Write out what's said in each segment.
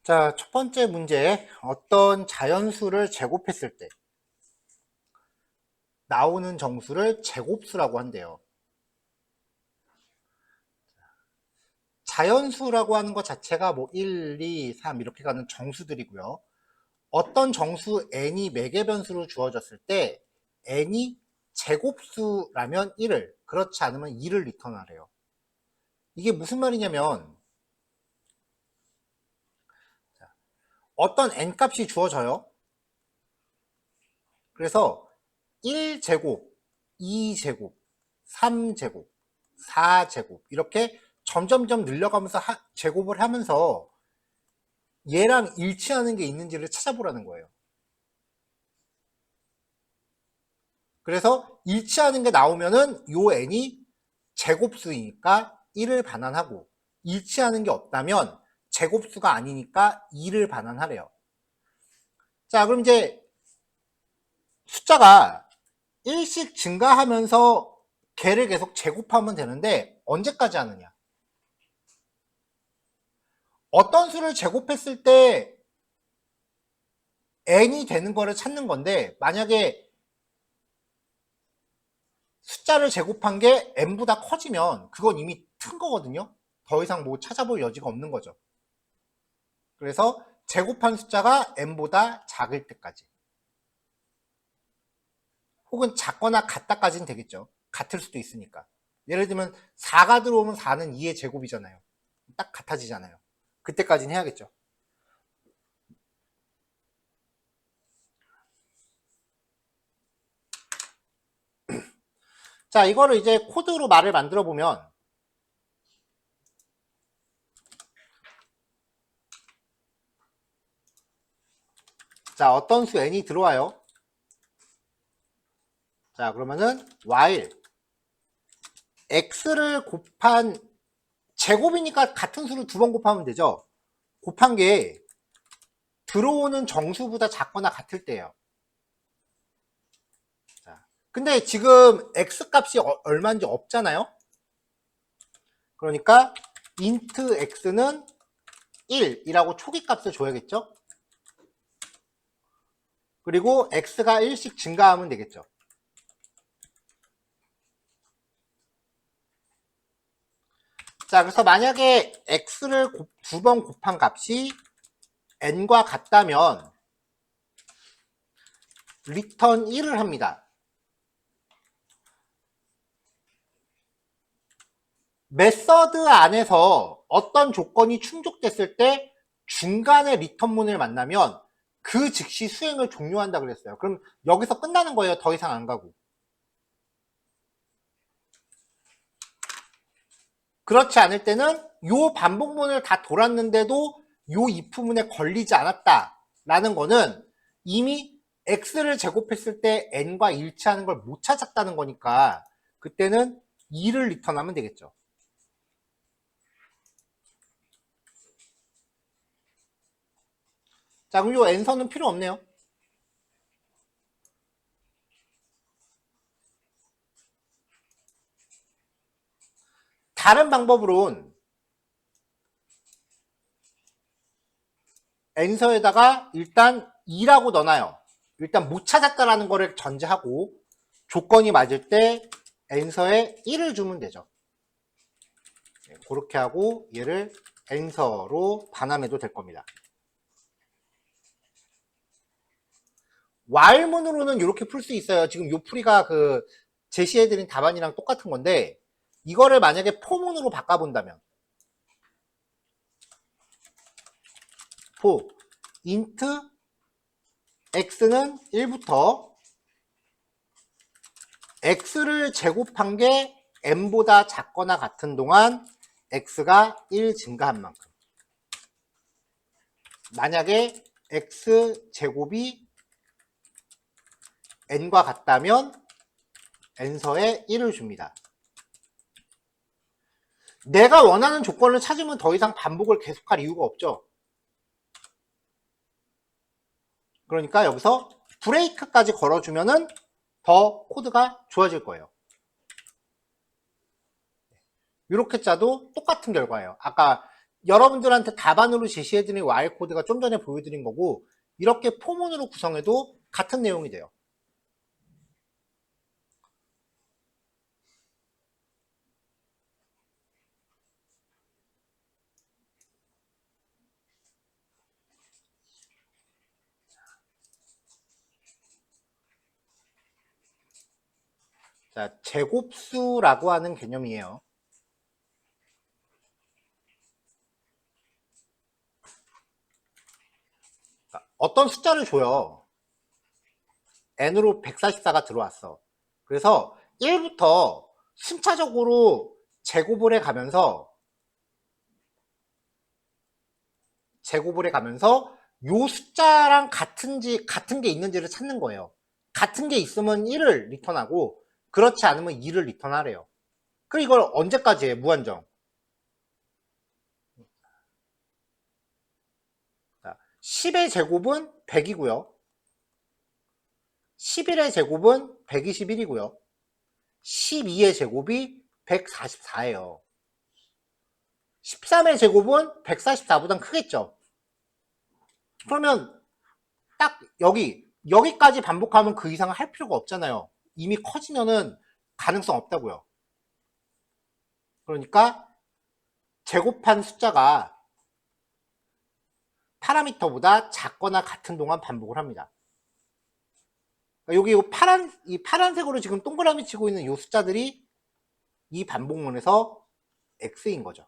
자, 첫 번째 문제. 어떤 자연수를 제곱했을 때 나오는 정수를 제곱수라고 한대요. 자연수라고 하는 것 자체가 뭐 1, 2, 3 이렇게 가는 정수들이고요. 어떤 정수 n이 매개변수로 주어졌을 때 n이 제곱수라면 1을, 그렇지 않으면 2를 리턴하래요. 이게 무슨 말이냐면 어떤 n 값이 주어져요. 그래서 1제곱, 2제곱, 3제곱, 4제곱 이렇게 점점점 늘려가면서 제곱을 하면서 얘랑 일치하는 게 있는지를 찾아보라는 거예요. 그래서 일치하는 게 나오면은 요 n이 제곱수이니까 1을 반환하고, 일치하는 게 없다면 제곱수가 아니니까 2를 반환하래요. 자, 그럼 이제 숫자가 1씩 증가하면서 걔를 계속 제곱하면 되는데 언제까지 하느냐? 어떤 수를 제곱했을 때 n이 되는 거를 찾는 건데, 만약에 숫자를 제곱한 게 n보다 커지면 그건 이미 튼 거거든요. 더 이상 뭐 찾아볼 여지가 없는 거죠. 그래서 제곱한 숫자가 n보다 작을 때까지, 혹은 작거나 같다까지는 되겠죠. 같을 수도 있으니까. 예를 들면 4가 들어오면 4는 2의 제곱이잖아요. 딱 같아지잖아요. 그때까지는 해야겠죠. 자, 이거를 이제 코드로 말을 만들어 보면, 자, 어떤 수 n이 들어와요. 자, 그러면은 while x를 곱한, 제곱이니까 같은 수를 두 번 곱하면 되죠. 곱한 게 들어오는 정수보다 작거나 같을 때예요. 자, 근데 지금 x 값이 얼마인지 없잖아요. 그러니까 int x는 1이라고 초기 값을 줘야겠죠. 그리고 x가 1씩 증가하면 되겠죠. 자, 그래서 만약에 x를 두 번 곱한 값이 n과 같다면 return 1을 합니다. 메서드 안에서 어떤 조건이 충족됐을 때 중간에 리턴문을 만나면 그 즉시 수행을 종료한다 그랬어요. 그럼 여기서 끝나는 거예요. 더 이상 안 가고. 그렇지 않을 때는 요 반복문을 다 돌았는데도 요 if문에 걸리지 않았다라는 거는 이미 x를 제곱했을 때 n과 일치하는 걸 못 찾았다는 거니까 그때는 2를 리턴하면 되겠죠. 자, 그럼 요 n선은 필요 없네요. 다른 방법으로는 n서에다가 일단 2라고 넣어놔요. 일단 못 찾았다라는 거를 전제하고 조건이 맞을 때 n서에 1을 주면 되죠. 그렇게 하고 얘를 n서로 반환해도 될 겁니다. while문으로는 이렇게 풀 수 있어요. 지금 요 풀이가 그 제시해드린 답안이랑 똑같은 건데, 이거를 만약에 for문으로 바꿔본다면 for int x는 1부터 x를 제곱한 게 n보다 작거나 같은 동안 x가 1 증가한 만큼, 만약에 x제곱이 n과 같다면 n서에 1을 줍니다. 내가 원하는 조건을 찾으면 더 이상 반복을 계속할 이유가 없죠. 그러니까 여기서 브레이크까지 걸어주면은 더 코드가 좋아질 거예요. 이렇게 짜도 똑같은 결과예요. 아까 여러분들한테 답안으로 제시해드린 와일 코드가 좀 전에 보여드린 거고, 이렇게 포문으로 구성해도 같은 내용이 돼요. 자, 제곱수라고 하는 개념이에요. 어떤 숫자를 줘요. n으로 144가 들어왔어. 그래서 1부터 순차적으로 제곱을 해가면서 요 숫자랑 같은 게 있는지를 찾는 거예요. 같은 게 있으면 1을 리턴하고 그렇지 않으면 2를 리턴하래요. 그럼 이걸 언제까지 해? 무한정. 10의 제곱은 100이고요. 11의 제곱은 121이고요. 12의 제곱이 144예요. 13의 제곱은 144보단 크겠죠. 그러면 딱 여기까지 반복하면 그 이상을 할 필요가 없잖아요. 이미 커지면은 가능성 없다고요. 그러니까 제곱한 숫자가 파라미터보다 작거나 같은 동안 반복을 합니다. 여기 이 파란색으로 지금 동그라미 치고 있는 이 숫자들이 이 반복문에서 x인 거죠.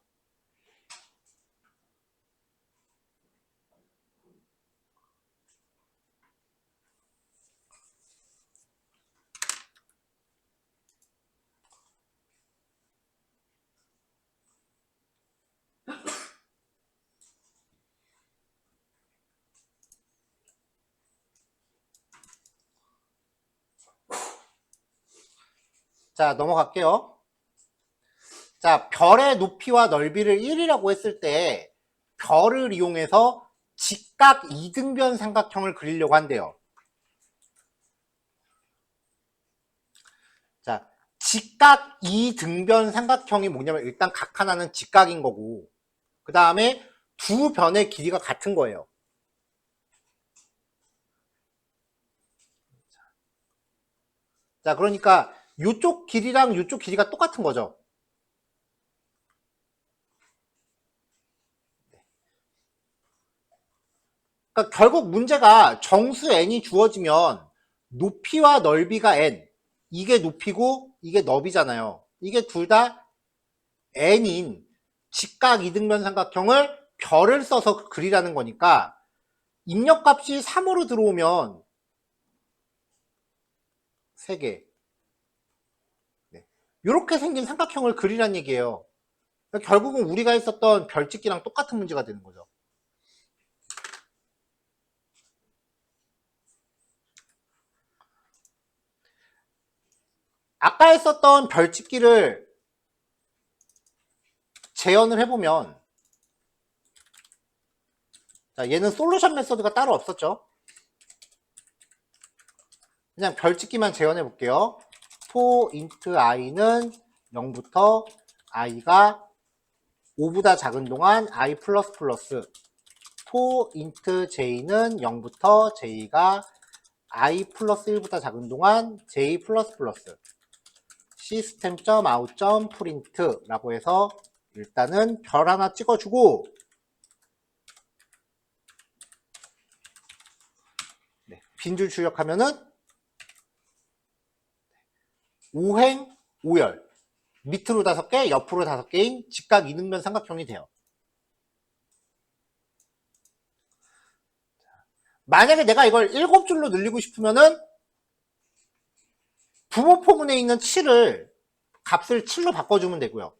자, 넘어갈게요. 자, 별의 높이와 넓이를 1이라고 했을 때 별을 이용해서 직각 이등변 삼각형을 그리려고 한대요. 자, 직각 이등변 삼각형이 뭐냐면 일단 각 하나는 직각인 거고 그 다음에 두 변의 길이가 같은 거예요. 자, 그러니까 이쪽 길이랑 이쪽 길이가 똑같은 거죠. 그러니까 결국 문제가 정수 n이 주어지면 높이와 넓이가 n, 이게 높이고 이게 너비잖아요. 이게 둘 다 n인 직각 이등변 삼각형을 별을 써서 그리라는 거니까 입력값이 3으로 들어오면 3개. 네. 이렇게 생긴 삼각형을 그리라는 얘기예요. 그러니까 결국은 우리가 했었던 별짓기랑 똑같은 문제가 되는 거죠. 아까 했었던 별짓기를 재현을 해보면, 자, 얘는 솔루션 메서드가 따로 없었죠. 그냥 별짓기만 재현해 볼게요. for int i는 0부터 i가 5보다 작은 동안 i++ for int j는 0부터 j가 i 플러스 1보다 작은 동안 j++ system.out.print 라고 해서 일단은 별 하나 찍어주고, 네, 빈줄 출력하면은 5행 5열, 밑으로 5개, 옆으로 5개인 직각 이등변 삼각형이 돼요. 만약에 내가 이걸 7줄로 늘리고 싶으면은 부호 포문에 있는 7을 값을 7로 바꿔주면 되고요.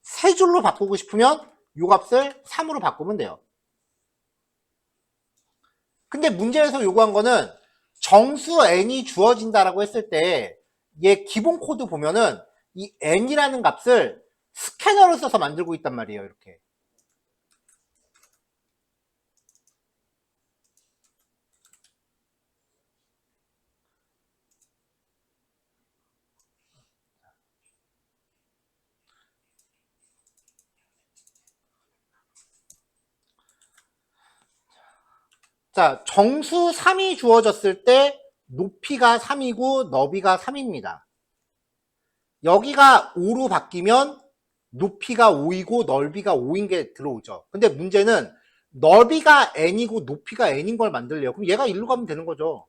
3줄로 바꾸고 싶으면 이 값을 3으로 바꾸면 돼요. 근데 문제에서 요구한 거는 정수 n이 주어진다라고 했을 때 얘 기본 코드 보면은 이 n이라는 값을 스캐너를 써서 만들고 있단 말이에요. 이렇게. 자, 정수 3이 주어졌을 때 높이가 3이고 너비가 3입니다. 여기가 5로 바뀌면 높이가 5이고 넓이가 5인 게 들어오죠. 근데 문제는 넓이가 n이고 높이가 n인 걸 만들래요. 그럼 얘가 일로 가면 되는 거죠.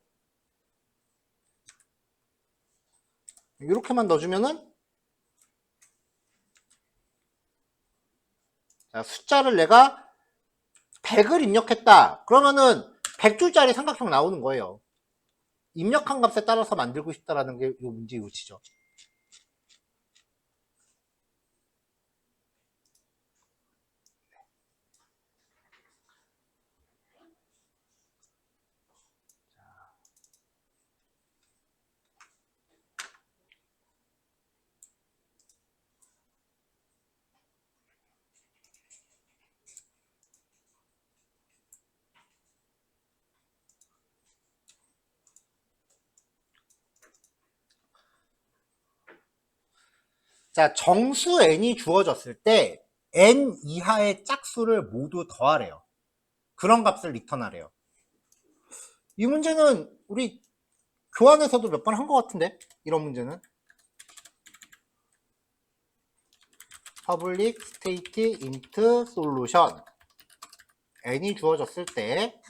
이렇게만 넣어주면은, 자, 숫자를 내가 100을 입력했다. 그러면은 100줄짜리 삼각형 나오는 거예요. 입력한 값에 따라서 만들고 싶다라는 게 이 문제의 요지죠. 자, 정수 n이 주어졌을 때 n 이하의 짝수를 모두 더하래요. 그런 값을 리턴하래요. 이 문제는 우리 교환에서도 몇 번 한 것 같은데, 이런 문제는. public state int solution n이 주어졌을 때,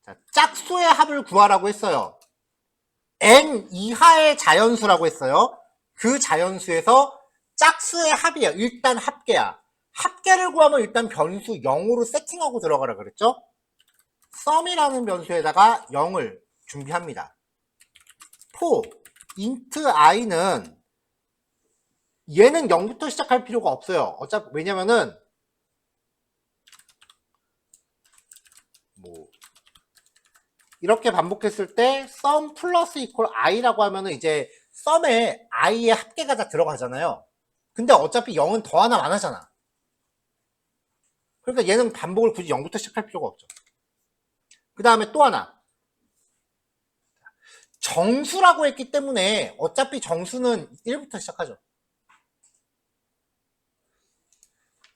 자, 짝수의 합을 구하라고 했어요. n 이하의 자연수라고 했어요. 그 자연수에서 짝수의 합이야. 일단 합계야. 합계를 구하면 일단 변수 0으로 세팅하고 들어가라 그랬죠? sum이라는 변수에다가 0을 준비합니다. for int i는 얘는 0부터 시작할 필요가 없어요. 어차피 왜냐면은 뭐 이렇게 반복했을 때 sum 플러스 equal i라고 하면은 이제 sum에 i의 합계가 다 들어가잖아요. 근데 어차피 0은 더하나 만하잖아. 그러니까 얘는 반복을 굳이 0부터 시작할 필요가 없죠. 그 다음에 또 하나, 정수라고 했기 때문에 어차피 정수는 1부터 시작하죠.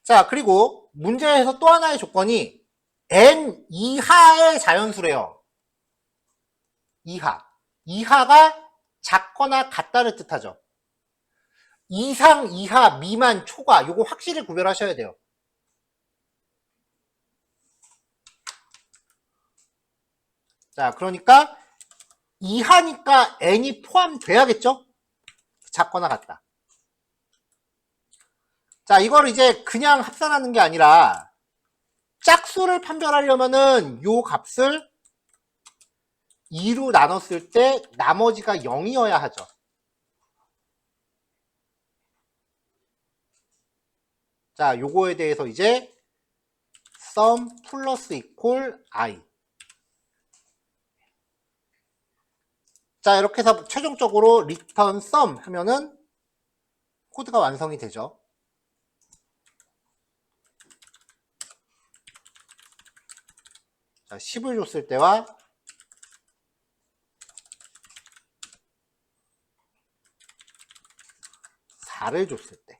자, 그리고 문제에서 또 하나의 조건이 n 이하의 자연수래요. 이하가 작거나 같다를 뜻하죠. 이상, 이하, 미만, 초과 요거 확실히 구별하셔야 돼요. 자, 그러니까 이하니까 n이 포함돼야겠죠? 작거나 같다. 자, 이걸 이제 그냥 합산하는 게 아니라 짝수를 판별하려면은 요 값을 2로 나눴을 때 나머지가 0이어야 하죠. 자, 요거에 대해서 이제 sum 플러스 equal i. 자, 이렇게 해서 최종적으로 return sum 하면은 코드가 완성이 되죠. 자, 10을 줬을 때와 4를 줬을 때.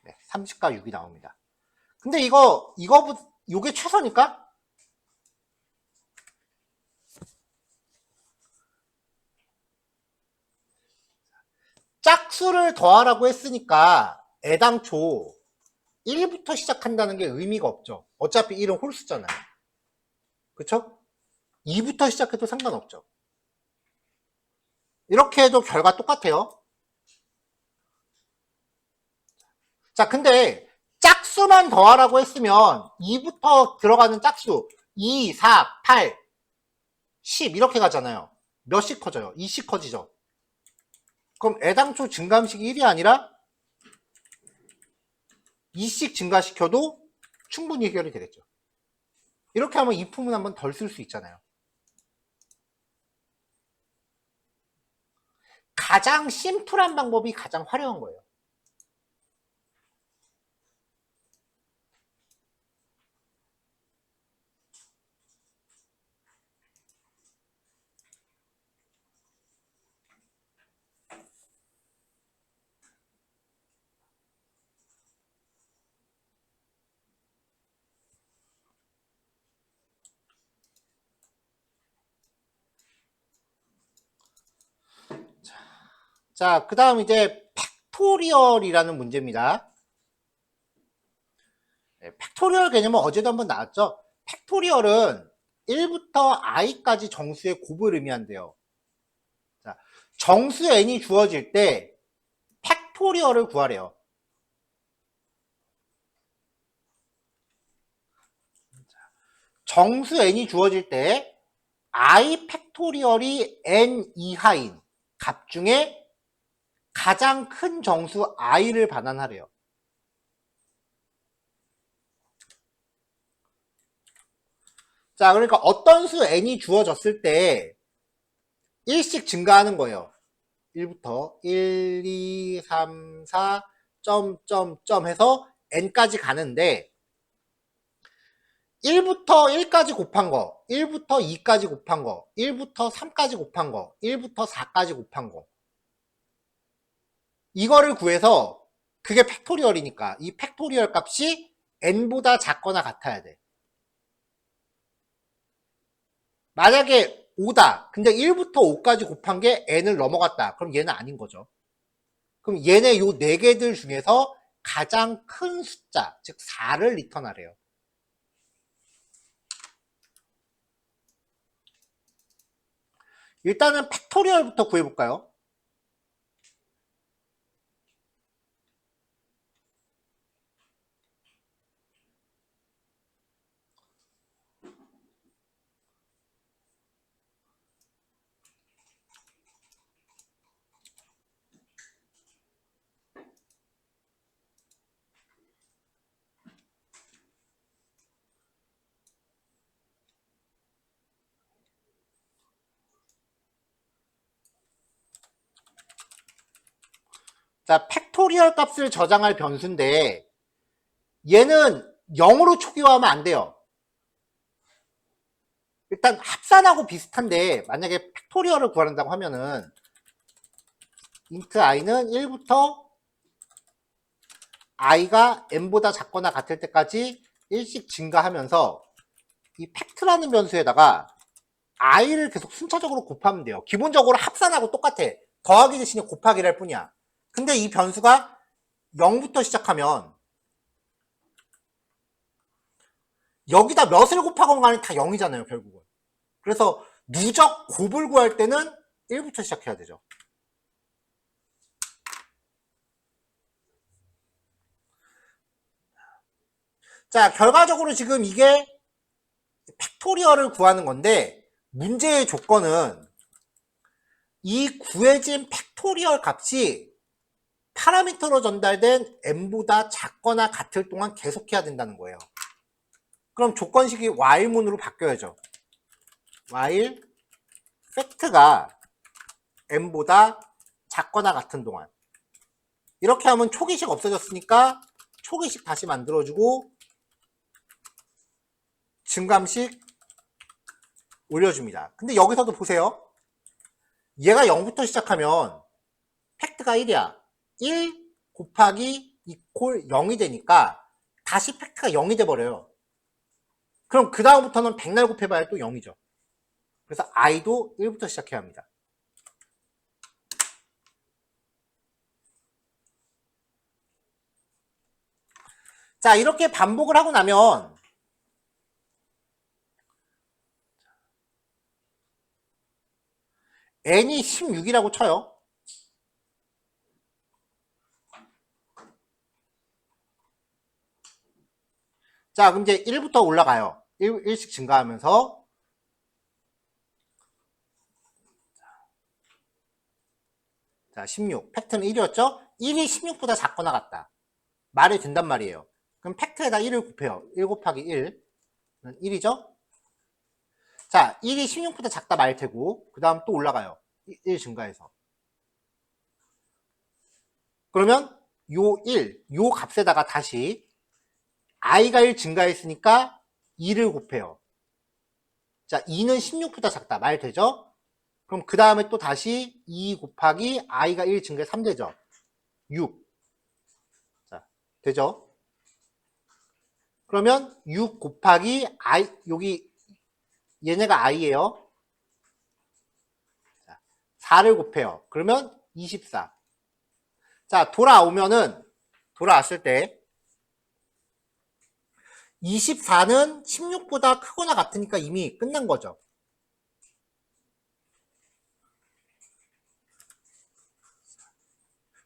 네, 30과 6이 나옵니다. 근데 요게 최소니까? 짝수를 더하라고 했으니까 애당초 1부터 시작한다는 게 의미가 없죠. 어차피 1은 홀수잖아요. 그쵸? 2부터 시작해도 상관없죠. 이렇게 해도 결과 똑같아요. 자, 근데 짝수만 더하라고 했으면 2부터 들어가는 짝수 2, 4, 8, 10 이렇게 가잖아요. 몇씩 커져요? 2씩 커지죠. 그럼 애당초 증감식이 1이 아니라 2씩 증가시켜도 충분히 해결이 되겠죠. 이렇게 하면 이 품은 한번 덜 쓸 수 있잖아요. 가장 심플한 방법이 가장 화려한 거예요. 자, 그 다음 이제 팩토리얼이라는 문제입니다. 팩토리얼 개념은 어제도 한번 나왔죠. 팩토리얼은 1부터 i까지 정수의 곱을 의미한대요. 자, 정수 n이 주어질 때 팩토리얼을 구하래요. 정수 n이 주어질 때 i 팩토리얼이 n 이하인 값 중에 가장 큰 정수 i를 반환하래요. 자, 그러니까 어떤 수 n이 주어졌을 때 1씩 증가하는 거예요. 1부터 1, 2, 3, 4, 점 해서 n까지 가는데 1부터 1까지 곱한 거, 1부터 2까지 곱한 거, 1부터 3까지 곱한 거, 1부터 4까지 곱한 거. 이거를 구해서 그게 팩토리얼이니까 이 팩토리얼 값이 n보다 작거나 같아야 돼. 만약에 5다. 근데 1부터 5까지 곱한 게 n을 넘어갔다. 그럼 얘는 아닌 거죠. 그럼 얘네 요 4개들 중에서 가장 큰 숫자, 즉 4를 리턴하래요. 일단은 팩토리얼부터 구해볼까요? 자, 팩토리얼 값을 저장할 변수인데 얘는 0으로 초기화하면 안 돼요. 일단 합산하고 비슷한데 만약에 팩토리얼을 구한다고 하면은 int i는 1부터 i가 n보다 작거나 같을 때까지 1씩 증가하면서 이 팩트라는 변수에다가 i를 계속 순차적으로 곱하면 돼요. 기본적으로 합산하고 똑같아. 더하기 대신에 곱하기를 할 뿐이야. 근데 이 변수가 0부터 시작하면 여기다 몇을 곱하건 간에 다 0이잖아요, 결국은. 그래서 누적 곱을 구할 때는 1부터 시작해야 되죠. 자, 결과적으로 지금 이게 팩토리얼을 구하는 건데 문제의 조건은 이 구해진 팩토리얼 값이 파라미터로 전달된 n보다 작거나 같을 동안 계속해야 된다는 거예요. 그럼 조건식이 while문으로 바뀌어야죠. while 팩트가 n보다 작거나 같은 동안. 이렇게 하면 초기식 없어졌으니까 초기식 다시 만들어주고 증감식 올려줍니다. 근데 여기서도 보세요. 얘가 0부터 시작하면 팩트가 1이야. 1 곱하기 이퀄 0이 되니까 다시 팩트가 0이 돼버려요. 그럼 그 다음부터는 백날 곱해봐야 또 0이죠. 그래서 i도 1부터 시작해야 합니다. 자, 이렇게 반복을 하고 나면 n이 16이라고 쳐요. 자, 그럼 이제 1부터 올라가요. 1씩 증가하면서 자, 16. 팩트는 1이었죠? 1이 16보다 작거나 같다. 말이 된단 말이에요. 그럼 팩트에다 1을 곱해요. 1 곱하기 1은 1이죠? 자, 1이 16보다 작다 말 테고 그 다음 또 올라가요. 1 증가해서. 그러면 요 1, 요 값에다가 다시 i가 1 증가했으니까 2를 곱해요. 자, 2는 16보다 작다 말 되죠? 그럼 그 다음에 또 다시 2 곱하기 i가 1 증가해 3 되죠? 6. 자, 되죠? 그러면 6 곱하기 i, 여기 얘네가 i예요. 자, 4를 곱해요. 그러면 24. 자, 돌아왔을 때 24는 16보다 크거나 같으니까 이미 끝난 거죠.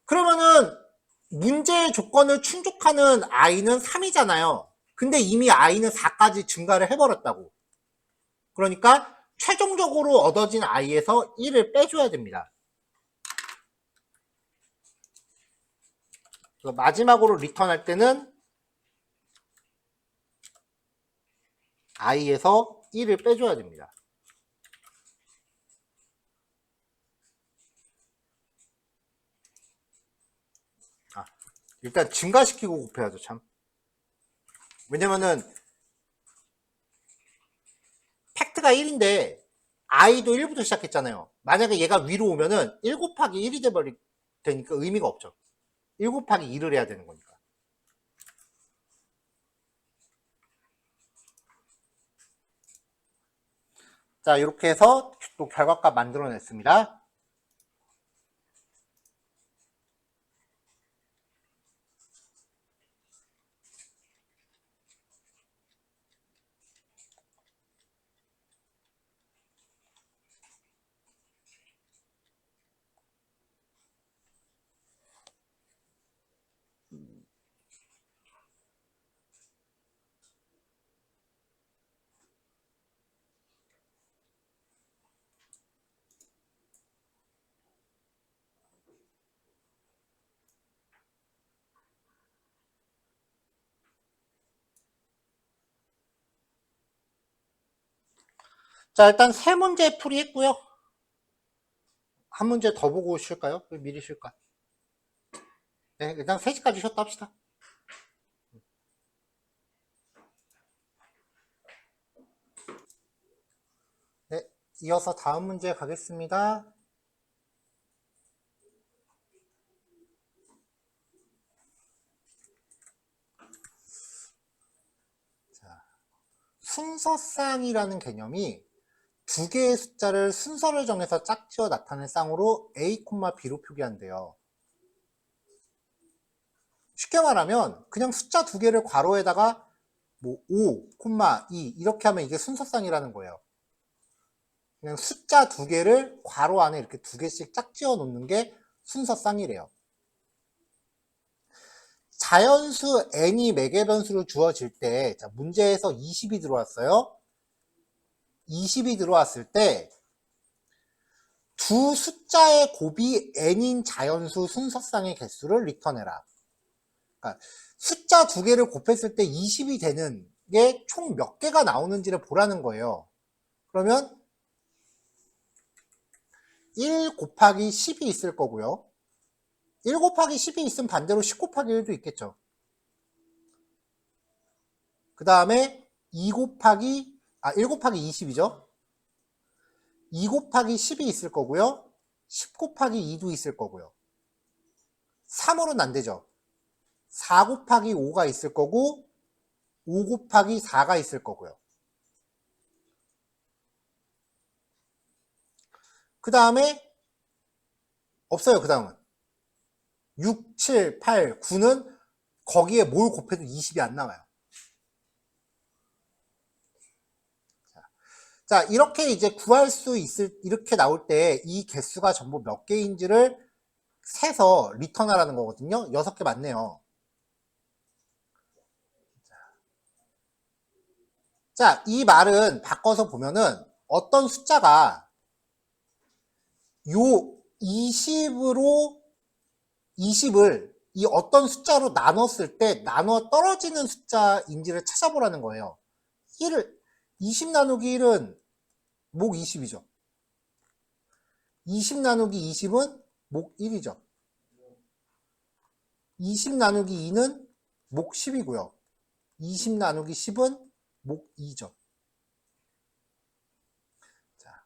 그러면은 문제의 조건을 충족하는 i는 3이잖아요. 근데 이미 i는 4까지 증가를 해버렸다고. 그러니까 최종적으로 얻어진 i에서 1을 빼줘야 됩니다. 마지막으로 리턴할 때는 i에서 1을 빼줘야 됩니다. 일단 증가시키고 곱해야죠, 참. 왜냐면은 팩트가 1인데 i도 1부터 시작했잖아요. 만약에 얘가 위로 오면은 1 곱하기 1이 되니까 의미가 없죠. 1 곱하기 2를 해야 되는 거니까. 자, 이렇게 해서 또 결과값 만들어냈습니다. 자, 일단 세 문제 풀이했고요. 한 문제 더 보고 쉴까요? 미리 쉴까? 네, 일단 3시까지 쉬었다 합시다. 네, 이어서 다음 문제 가겠습니다. 자, 순서쌍이라는 개념이 두 개의 숫자를 순서를 정해서 짝지어 나타낸 쌍으로 A, B로 표기한대요. 쉽게 말하면 그냥 숫자 두 개를 괄호에다가 뭐 5, 2 이렇게 하면 이게 순서쌍이라는 거예요. 그냥 숫자 두 개를 괄호 안에 이렇게 두 개씩 짝지어 놓는 게 순서쌍이래요. 자연수 n이 매개 변수로 주어질 때, 자, 문제에서 20이 들어왔어요. 20이 들어왔을 때 두 숫자의 곱이 n인 자연수 순서쌍의 개수를 리턴해라. 그러니까 숫자 두 개를 곱했을 때 20이 되는 게 총 몇 개가 나오는지를 보라는 거예요. 그러면 1 곱하기 10이 있을 거고요. 1 곱하기 10이 있으면 반대로 10 곱하기 1도 있겠죠. 그 다음에 1 곱하기 20이죠. 2 곱하기 10이 있을 거고요. 10 곱하기 2도 있을 거고요. 3으로는 안 되죠. 4 곱하기 5가 있을 거고 5 곱하기 4가 있을 거고요. 그 다음에 없어요. 그 다음은 6, 7, 8, 9는 거기에 뭘 곱해도 20이 안 나와요. 자, 이렇게 이제 구할 수 이렇게 나올 때 이 개수가 전부 몇 개인지를 세서 리턴하라는 거거든요. 6개 맞네요. 자, 이 말은 바꿔서 보면은 어떤 숫자가 요 20을 이 어떤 숫자로 나눴을 때 나눠 떨어지는 숫자인지를 찾아보라는 거예요. 20 나누기 1은 목 20이죠. 20 나누기 20은 목 1이죠. 20 나누기 2는 목 10이고요. 20 나누기 10은 목 2죠. 자,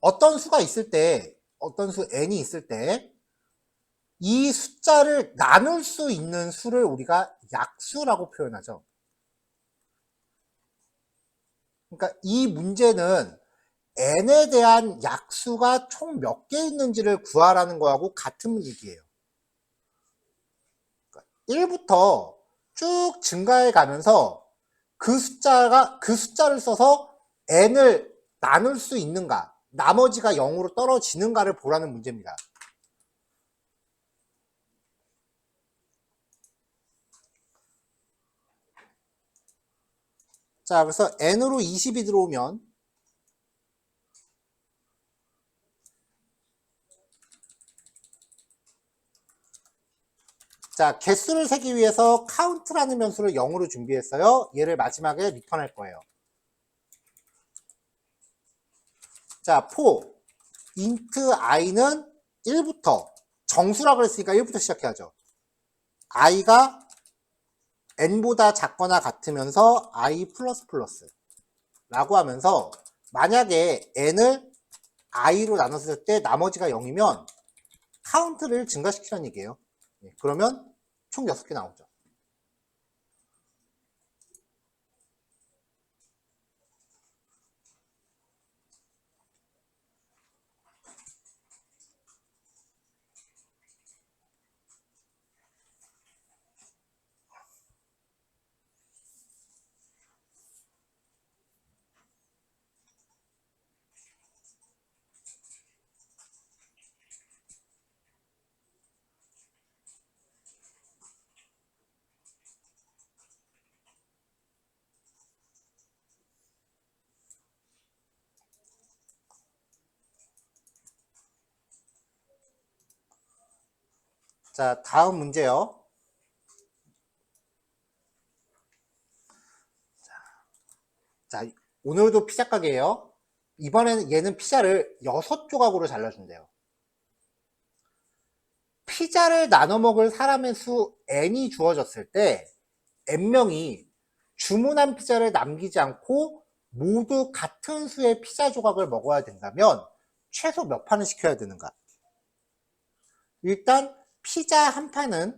어떤 수가 있을 때, 어떤 수 n이 있을 때 이 숫자를 나눌 수 있는 수를 우리가 약수라고 표현하죠. 그러니까 이 문제는 n에 대한 약수가 총 몇 개 있는지를 구하라는 거하고 같은 문제기예요. 1부터 쭉 증가해 가면서 그 숫자를 써서 n을 나눌 수 있는가, 나머지가 0으로 떨어지는가를 보라는 문제입니다. 자, 그래서 n으로 20이 들어오면 자, 개수를 세기 위해서 count라는 변수를 0으로 준비했어요. 얘를 마지막에 리턴할 거예요. 자, for int i는 1부터 정수라 그랬으니까 1부터 시작해야죠. i가 n보다 작거나 같으면서 i++ 라고 하면서 만약에 n을 i로 나눴을 때 나머지가 0이면 count를 증가시키라는 얘기예요. 그러면 총 6개 나오죠. 자, 다음 문제요. 자, 오늘도 피자 가게예요. 이번에는 얘는 피자를 6조각으로 잘라준대요. 피자를 나눠 먹을 사람의 수 n이 주어졌을 때 n명이 주문한 피자를 남기지 않고 모두 같은 수의 피자 조각을 먹어야 된다면 최소 몇 판을 시켜야 되는가? 일단 피자 한 판은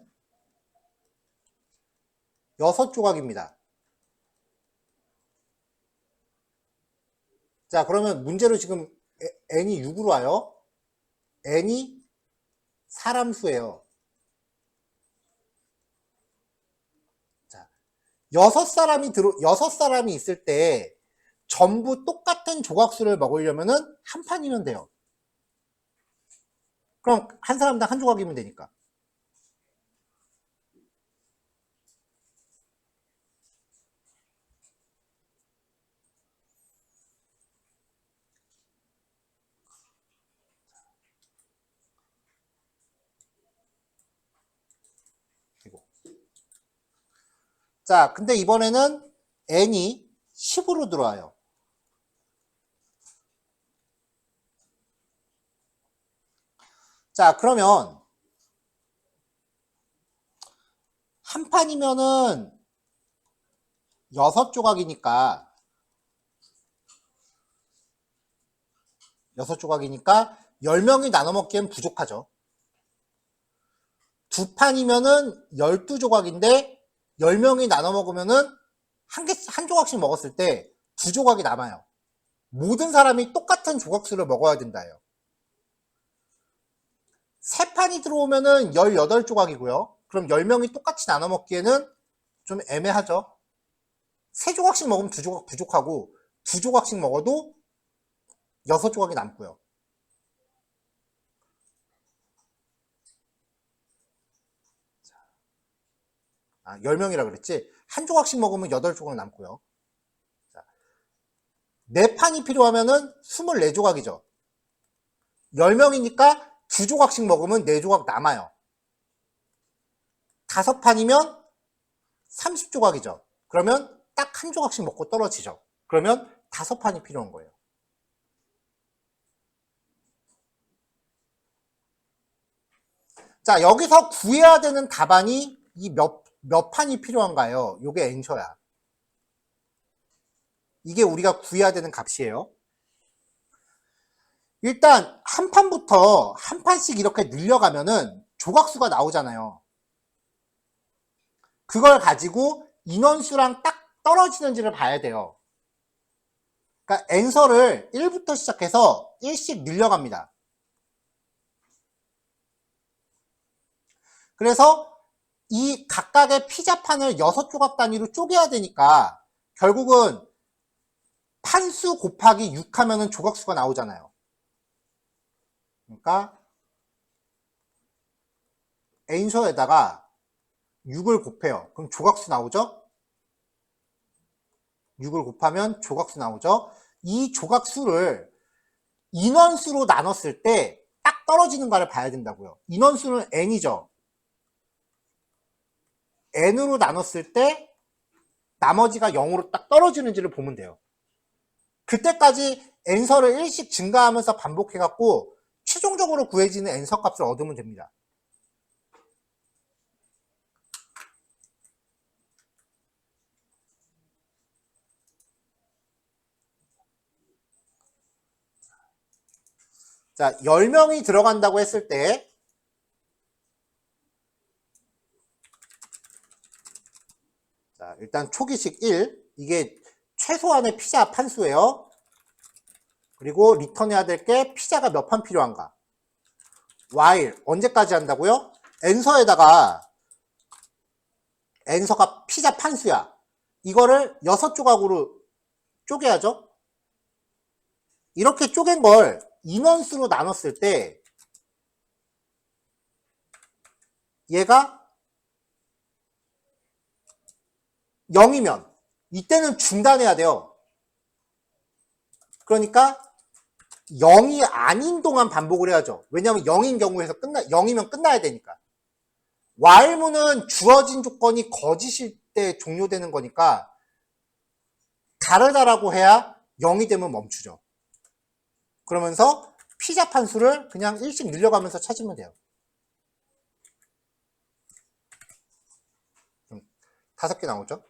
6조각입니다. 자, 그러면 문제로 지금 n이 6으로 와요. n이 사람 수예요. 자, 6사람이 있을 때 전부 똑같은 조각수를 먹으려면은 한 판이면 돼요. 그럼 한 사람당 한 조각이면 되니까. 자, 근데 이번에는 n이 10으로 들어와요. 자, 그러면 한 판이면은 6조각이니까 10명이 나눠 먹기엔 부족하죠. 두 판이면은 12조각인데 10명이 나눠 먹으면은 한 조각씩 먹었을 때 2조각이 남아요. 모든 사람이 똑같은 조각수를 먹어야 된다요. 세 판이 들어오면은 18조각이고요. 그럼 10명이 똑같이 나눠 먹기에는 좀 애매하죠. 세 조각씩 먹으면 2조각 부족하고 2조각씩 먹어도 6조각이 남고요. 아, 10명이라 그랬지? 한 조각씩 먹으면 8조각 남고요. 자, 4판이 필요하면은 24조각이죠. 10명이니까 2조각씩 먹으면 4조각 남아요. 5판이면 30조각이죠. 그러면 딱 한 조각씩 먹고 떨어지죠. 그러면 5판이 필요한 거예요. 자, 여기서 구해야 되는 답안이 이 몇 판이 필요한가요? 요게 엔셔야. 이게 우리가 구해야 되는 값이에요. 일단 한 판부터 한 판씩 이렇게 늘려가면은 조각수가 나오잖아요. 그걸 가지고 인원수랑 딱 떨어지는지를 봐야 돼요. 그러니까 n서를 1부터 시작해서 1씩 늘려갑니다. 그래서 이 각각의 피자판을 6조각 단위로 쪼개야 되니까 결국은 판수 곱하기 6 하면은 조각수가 나오잖아요. 그러니까 n서에다가 6을 곱해요. 그럼 조각수 나오죠? 6을 곱하면 조각수 나오죠? 이 조각수를 인원수로 나눴을 때 딱 떨어지는가를 봐야 된다고요. 인원수는 n이죠. n으로 나눴을 때 나머지가 0으로 딱 떨어지는지를 보면 돼요. 그때까지 n서를 1씩 증가하면서 반복해갖고 최종적으로 구해지는 n서 값을 얻으면 됩니다. 자, 10명이 들어간다고 했을 때 자, 일단 초기식 1 이게 최소한의 피자 판수예요. 그리고 리턴해야 될 게 피자가 몇 판 필요한가. while 언제까지 한다고요? n서에다가 n서가 피자 판수야. 이거를 6조각으로 쪼개야죠. 이렇게 쪼갠 걸 인원수로 나눴을 때 얘가 0이면 이때는 중단해야 돼요. 그러니까 0이 아닌 동안 반복을 해야죠. 왜냐하면 0인 경우에서 0이면 끝나야 되니까. while문은 주어진 조건이 거짓일 때 종료되는 거니까 다르다라고 해야 0이 되면 멈추죠. 그러면서 피자 판수를 그냥 1씩 늘려가면서 찾으면 돼요. 5개 나오죠?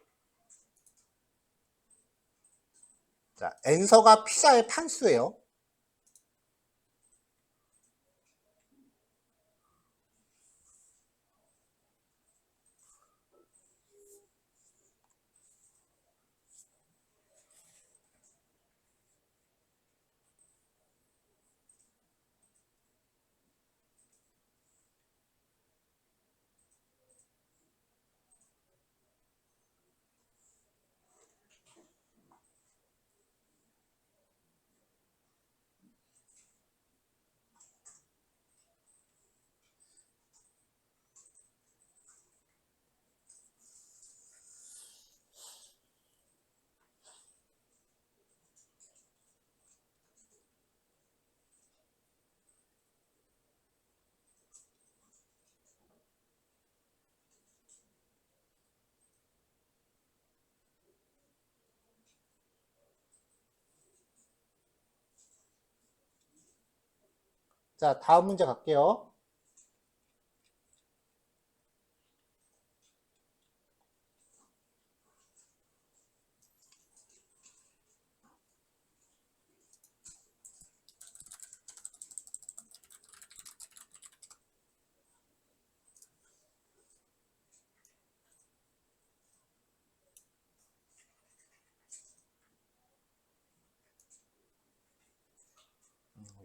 자, n서가 피자의 판수예요. 자, 다음 문제 갈게요.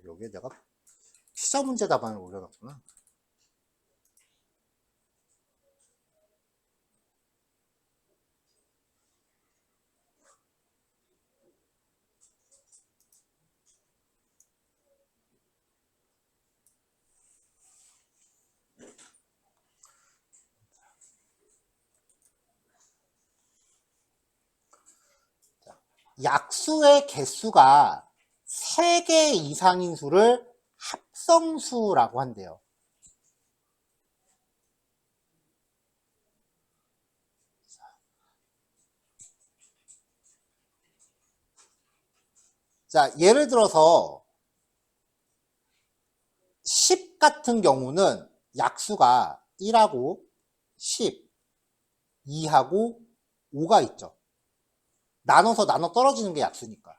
여기에 내가 피자 문제 답안을 올려놨구나. 약수의 개수가 3개 이상인 수를 합성수라고 한대요. 자, 예를 들어서 10 같은 경우는 약수가 1하고 10, 2하고 5가 있죠. 나눠서 나눠 떨어지는 게 약수니까.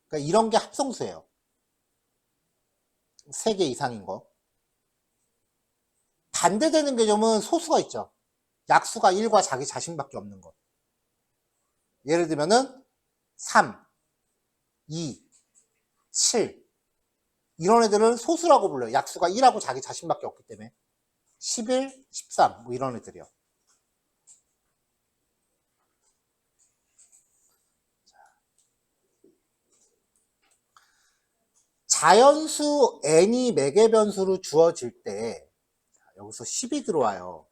그러니까 이런 게 합성수예요. 3개 이상인 거. 반대되는 개념은 소수가 있죠. 약수가 1과 자기 자신밖에 없는 것. 예를 들면은 3, 2, 7 이런 애들은 소수라고 불러요. 약수가 1하고 자기 자신밖에 없기 때문에 11, 13 뭐 이런 애들이요. 자연수 n이 매개 변수로 주어질 때 여기서 10이 들어와요.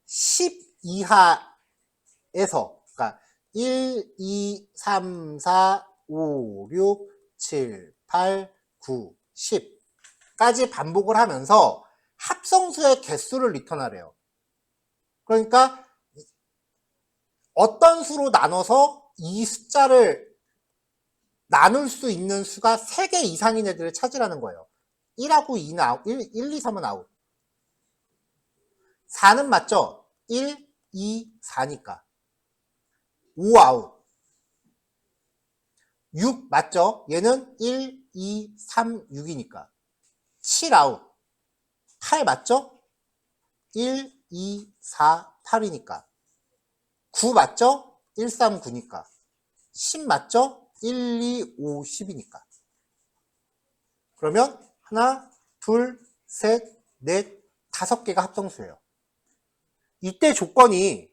10 이하에서 그러니까 1, 2, 3, 4, 5, 6, 7, 8, 9, 10까지 반복을 하면서 합성수의 개수를 리턴하래요. 그러니까 어떤 수로 나눠서 이 숫자를 나눌 수 있는 수가 3개 이상인 애들을 찾으라는 거예요. 1하고 2는 아웃, 1, 2, 3은 아웃. 4는 맞죠? 1, 2, 4니까. 5 아웃. 6 맞죠? 얘는 1, 2, 3, 6이니까. 7 아웃. 8 맞죠? 1, 2, 4, 8이니까. 9 맞죠? 1, 3, 9니까. 10 맞죠? 1, 2, 5, 10이니까. 그러면 하나, 둘, 셋, 넷, 5개가 합성수예요. 이때 조건이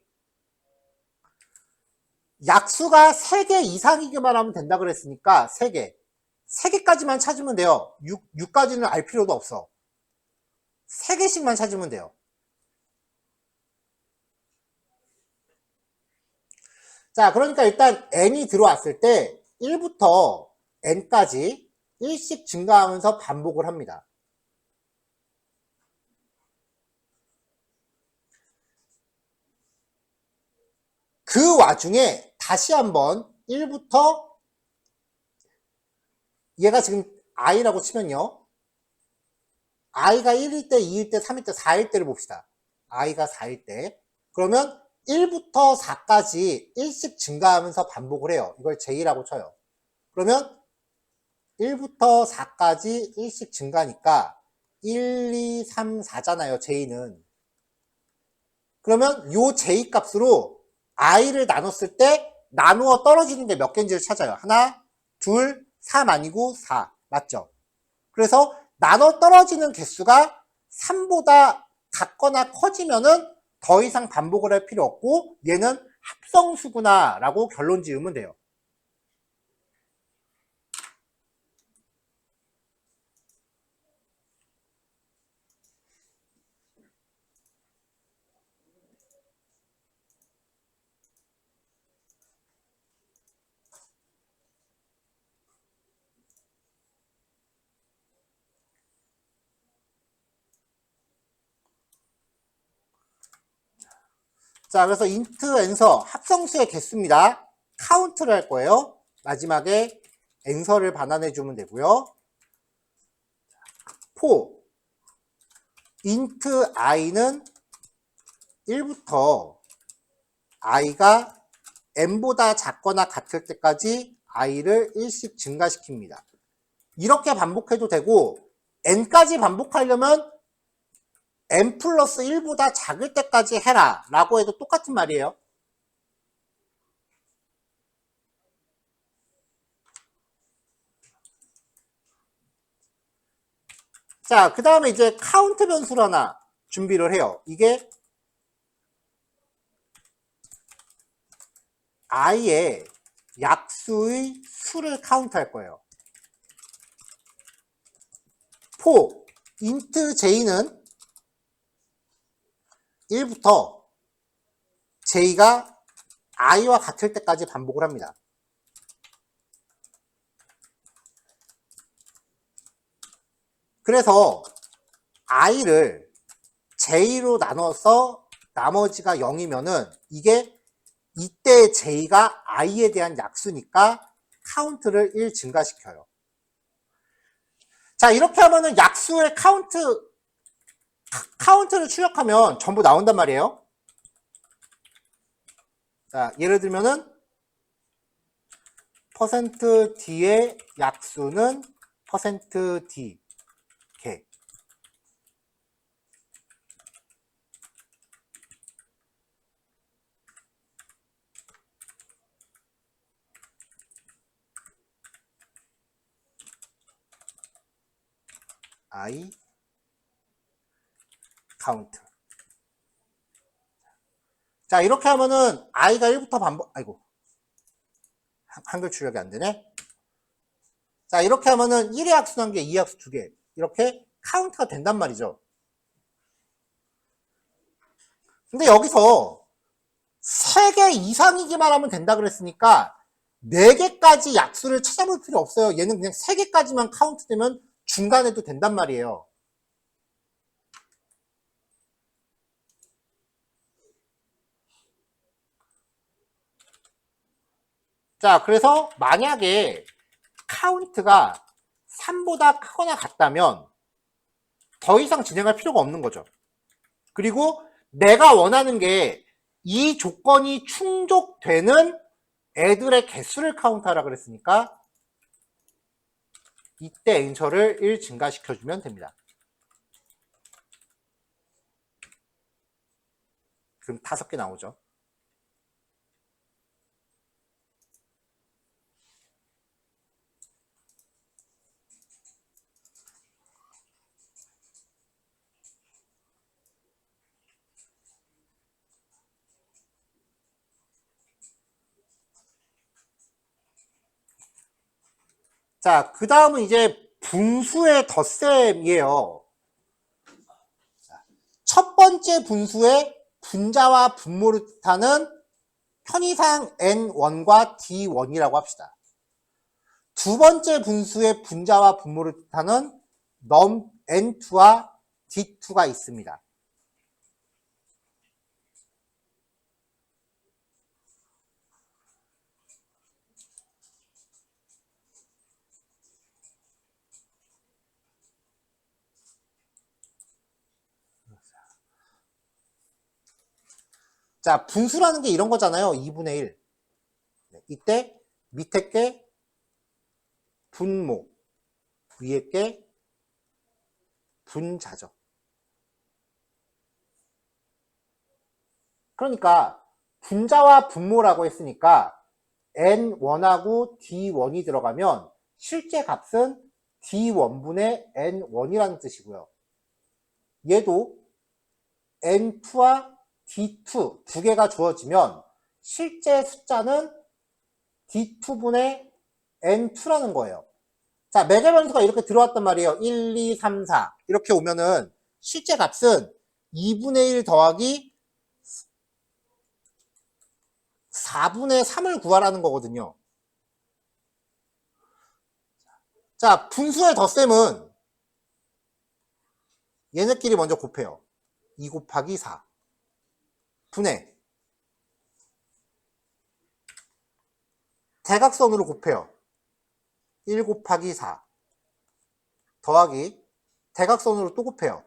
약수가 3개 이상이기만 하면 된다 그랬으니까 3개. 3개까지만 찾으면 돼요. 6까지는 알 필요도 없어. 3개씩만 찾으면 돼요. 자, 그러니까 일단 n이 들어왔을 때 1부터 n까지 1씩 증가하면서 반복을 합니다. 그 와중에 다시 한번 1부터 얘가 지금 i라고 치면요. i가 1일 때, 2일 때, 3일 때, 4일 때를 봅시다. i가 4일 때. 그러면 1부터 4까지 1씩 증가하면서 반복을 해요. 이걸 j라고 쳐요. 그러면 1부터 4까지 1씩 증가니까 1, 2, 3, 4잖아요. j는. 그러면 요 j 값으로 i를 나눴을 때 나누어 떨어지는 게 몇 개인지를 찾아요. 하나, 둘, 3 아니고 4. 맞죠? 그래서 나눠 떨어지는 개수가 3보다 같거나 커지면은 더 이상 반복을 할 필요 없고 얘는 합성수구나 라고 결론 지으면 돼요. 자, 그래서 int answer 합성수의 개수입니다. 카운트를 할 거예요. 마지막에 answer를 반환해 주면 되고요. for int i는 1부터 i가 n보다 작거나 같을 때까지 i를 1씩 증가시킵니다. 이렇게 반복해도 되고 n까지 반복하려면 n 플러스 1보다 작을 때까지 해라 라고 해도 똑같은 말이에요. 자, 그 다음에 이제 카운트 변수를 하나 준비를 해요. 이게 i의 약수의 수를 카운트할 거예요. for int j는 1부터 j가 i와 같을 때까지 반복을 합니다. 그래서 i를 j로 나눠서 나머지가 0이면은 이게 이때 j가 i에 대한 약수니까 카운트를 1 증가시켜요. 자, 이렇게 하면은 약수의 카운트를 출력하면 전부 나온단 말이에요. 자, 예를 들면은 %d의 약수는 %d 개. I count. 자, 이렇게 하면은 i가 1부터 반복, 아이고. 한글 출력이 안 되네. 자, 이렇게 하면은 1의 약수 1개, 2의 약수 2개. 이렇게 카운트가 된단 말이죠. 근데 여기서 3개 이상이기만 하면 된다 그랬으니까 4개까지 약수를 찾아볼 필요 없어요. 얘는 그냥 3개까지만 카운트 되면 중간에도 된단 말이에요. 자, 그래서 만약에 카운트가 3보다 크거나 같다면 더 이상 진행할 필요가 없는 거죠. 그리고 내가 원하는 게 이 조건이 충족되는 애들의 개수를 카운트하라 그랬으니까 이때 엔서를 1 증가시켜주면 됩니다. 그럼 5개 나오죠. 자, 그 다음은 이제 분수의 덧셈이에요. 첫 번째 분수의 분자와 분모를 뜻하는 편의상 N1과 D1이라고 합시다. 두 번째 분수의 분자와 분모를 뜻하는 N2와 D2가 있습니다. 자, 분수라는 게 이런 거잖아요. 2분의 1. 이때 밑에 게 분모, 위에 게 분자죠. 그러니까 분자와 분모라고 했으니까 N1하고 D1이 들어가면 실제 값은 D1분의 N1이라는 뜻이고요. 얘도 N2와 D2 두 개가 주어지면 실제 숫자는 D2분의 N2라는 거예요. 자, 매개 변수가 이렇게 들어왔단 말이에요. 1, 2, 3, 4 이렇게 오면은 실제 값은 2분의 1 더하기 4분의 3을 구하라는 거거든요. 자, 분수의 덧셈은 얘네끼리 먼저 곱해요. 2 곱하기 4 분의 대각선으로 곱해요. 1 곱하기 4 더하기 대각선으로 또 곱해요.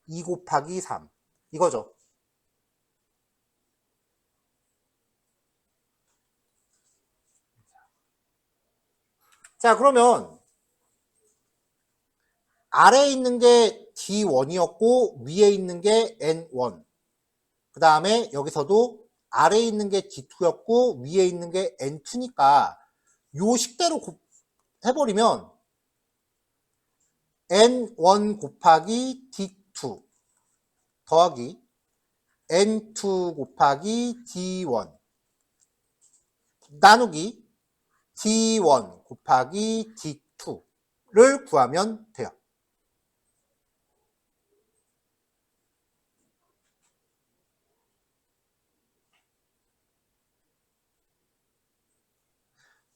2 곱하기 3 이거죠. 자, 그러면 아래에 있는 게 D1이었고 위에 있는 게 N1 그 다음에 여기서도 아래에 있는 게 D2였고 위에 있는 게 N2니까 요 식대로 해버리면 N1 곱하기 D2 더하기 N2 곱하기 D1 나누기 D1 곱하기 D2를 구하면 돼요.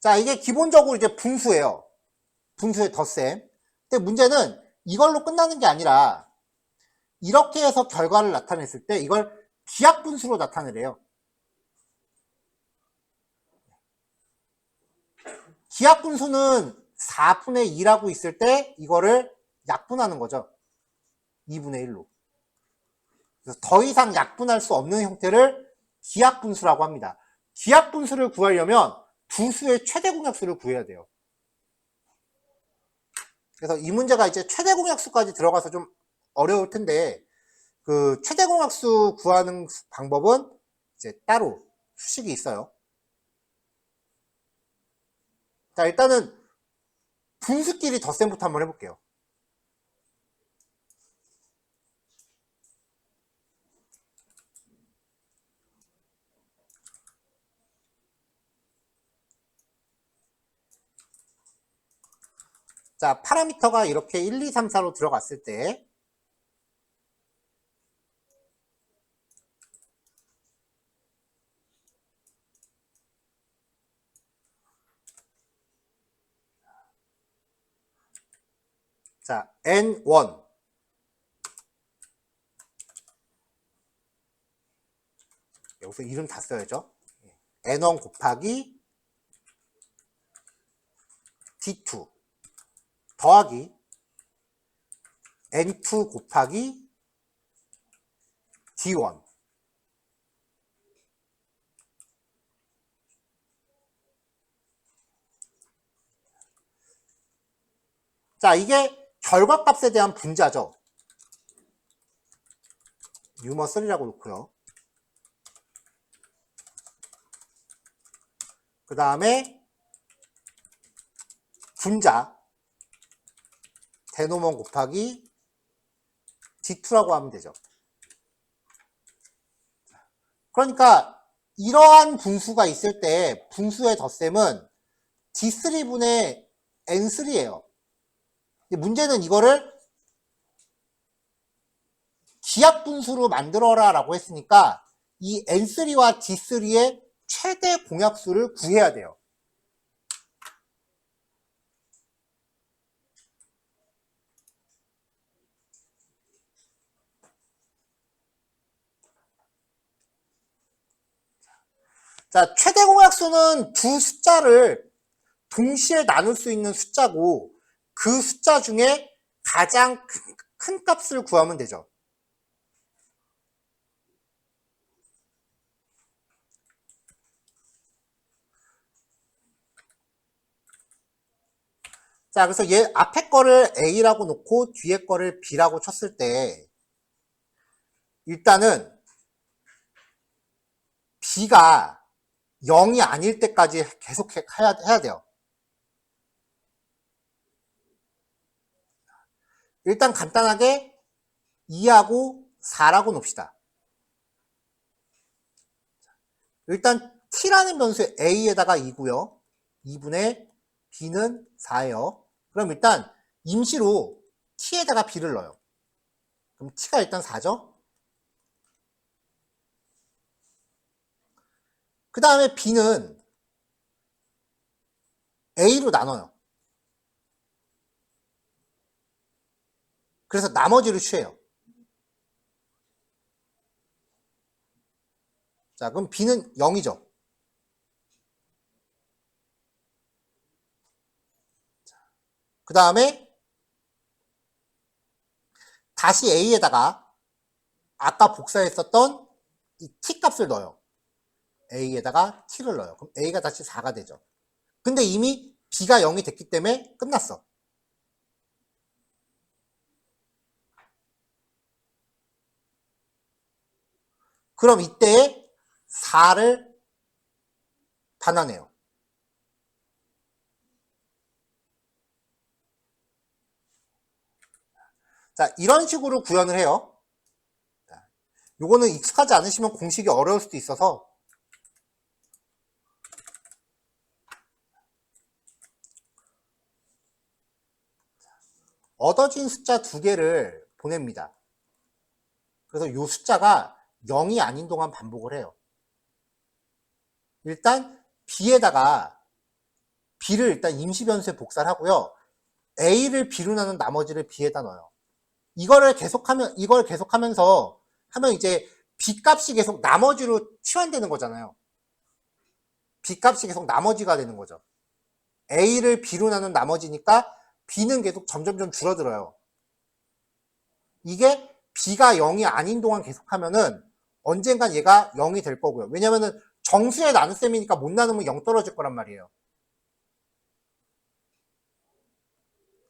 자, 이게 기본적으로 이제 분수예요. 분수의 덧셈. 근데 문제는 이걸로 끝나는 게 아니라 이렇게 해서 결과를 나타냈을 때 이걸 기하분수로 나타내래요. 기하분수는 4분의 2라고 있을 때 이거를 약분하는 거죠. 2분의 1로. 그래서 더 이상 약분할 수 없는 형태를 기하분수라고 합니다. 기하분수를 구하려면 두 수의 최대 공약수를 구해야 돼요. 그래서 이 문제가 이제 최대 공약수까지 들어가서 좀 어려울 텐데 그 최대 공약수 구하는 방법은 이제 따로 수식이 있어요. 자, 일단은 분수끼리 덧셈부터 한번 해볼게요. 자, 파라미터가 이렇게 1, 2, 3, 4로 들어갔을 때 자, N1 여기서 이름 다 써야죠. N1 곱하기 D2 더하기 N2 곱하기 D1 자, 이게 결과값에 대한 분자죠. 유머 3라고 놓고요. 그 다음에 분자 데노먼 곱하기 D2라고 하면 되죠. 그러니까 이러한 분수가 있을 때 분수의 덧셈은 D3분의 N3예요. 문제는 이거를 기하 분수로 만들어라 라고 했으니까 이 N3와 D3의 최대 공약수를 구해야 돼요. 자, 최대 공약수는 두 숫자를 동시에 나눌 수 있는 숫자고 그 숫자 중에 가장 큰 값을 구하면 되죠. 자, 그래서 얘 앞에 거를 A라고 놓고 뒤에 거를 B라고 쳤을 때 일단은 B가 0이 아닐 때까지 계속 해야 돼요. 일단 간단하게 2하고 4라고 놓읍시다. 일단 t라는 변수에 a에다가 2고요. 2분의 b는 4예요. 그럼 일단 임시로 t에다가 b를 넣어요. 그럼 t가 일단 4죠. 그 다음에 b는 a로 나눠요. 그래서 나머지를 취해요. 자, 그럼 b는 0이죠. 그 다음에 다시 a에다가 아까 복사했었던 이 t 값을 넣어요. a에다가 t를 넣어요. 그럼 a가 다시 4가 되죠. 근데 이미 b가 0이 됐기 때문에 끝났어. 그럼 이때 4를 반환해요. 자, 이런 식으로 구현을 해요. 요거는 익숙하지 않으시면 공식이 어려울 수도 있어서 얻어진 숫자 두 개를 보냅니다. 그래서 이 숫자가 0이 아닌 동안 반복을 해요. 일단 B에다가 B를 일단 임시변수에 복사를 하고요. A를 B로 나눈 나머지를 B에다 넣어요. 이걸 계속하면서 하면 이제 B 값이 계속 나머지로 치환되는 거잖아요. B 값이 계속 나머지가 되는 거죠. A를 B로 나눈 나머지니까 B는 계속 점점점 줄어들어요. 이게 B가 0이 아닌 동안 계속하면은 언젠간 얘가 0이 될 거고요. 왜냐면은 정수의 나눗셈이니까 못 나누면 0 떨어질 거란 말이에요.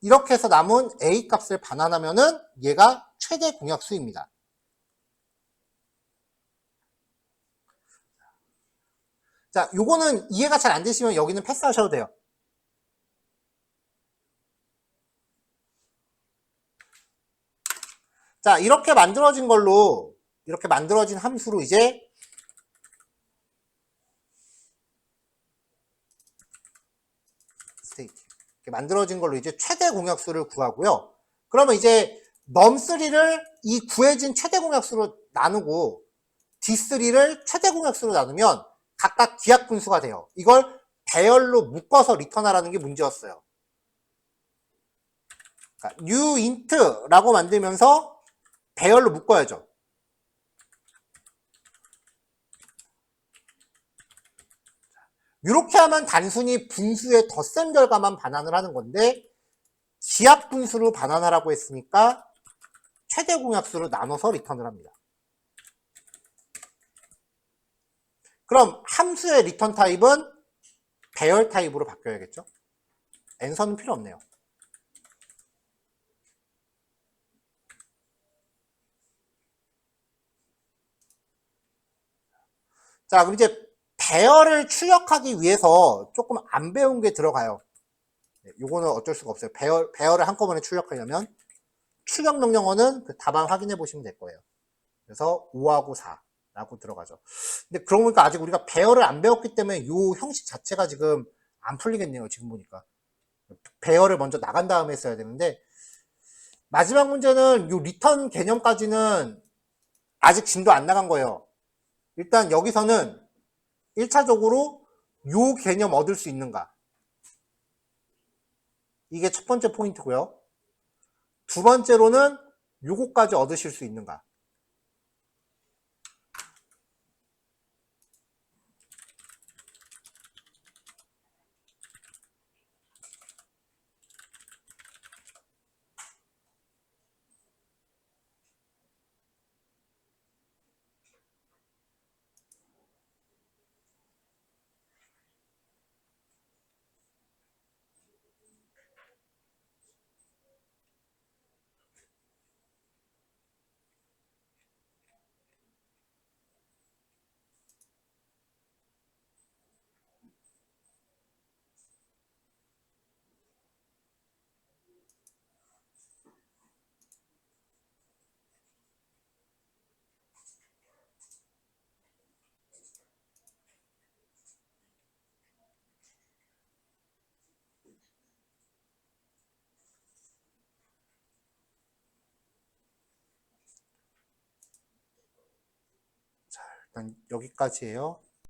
이렇게 해서 남은 A 값을 반환하면은 얘가 최대 공약수입니다. 자, 요거는 이해가 잘 안 되시면 여기는 패스하셔도 돼요. 자, 이렇게 만들어진 걸로, 이렇게 만들어진 함수로 이제 스테이트. 이렇게 만들어진 걸로 이제 최대 공약수를 구하고요. 그러면 이제 num3를 이 구해진 최대 공약수로 나누고 d3를 최대 공약수로 나누면 각각 기하 분수가 돼요. 이걸 배열로 묶어서 리턴하라는 게 문제였어요. 그러니까 new int라고 만들면서 배열로 묶어야죠. 이렇게 하면 단순히 분수의 덧셈 결과만 반환을 하는 건데 기하 분수로 반환하라고 했으니까 최대 공약수로 나눠서 리턴을 합니다. 그럼 함수의 리턴 타입은 배열 타입으로 바뀌어야겠죠? 엔서는 필요 없네요. 자, 그럼 이제 배열을 출력하기 위해서 조금 안 배운 게 들어가요. 요거는 어쩔 수가 없어요. 배열을 한꺼번에 출력하려면 출력 명령어는 그 답안 확인해 보시면 될 거예요. 그래서 5하고 4라고 들어가죠. 근데 그러고 보니까 아직 우리가 배열을 안 배웠기 때문에 요 형식 자체가 지금 안 풀리겠네요. 지금 보니까. 배열을 먼저 나간 다음에 써야 되는데 마지막 문제는 요 리턴 개념까지는 아직 진도 안 나간 거예요. 일단 여기서는 1차적으로 요 개념 얻을 수 있는가? 이게 첫 번째 포인트고요. 두 번째로는 요거까지 얻으실 수 있는가? 자, 일단 여기까지예요.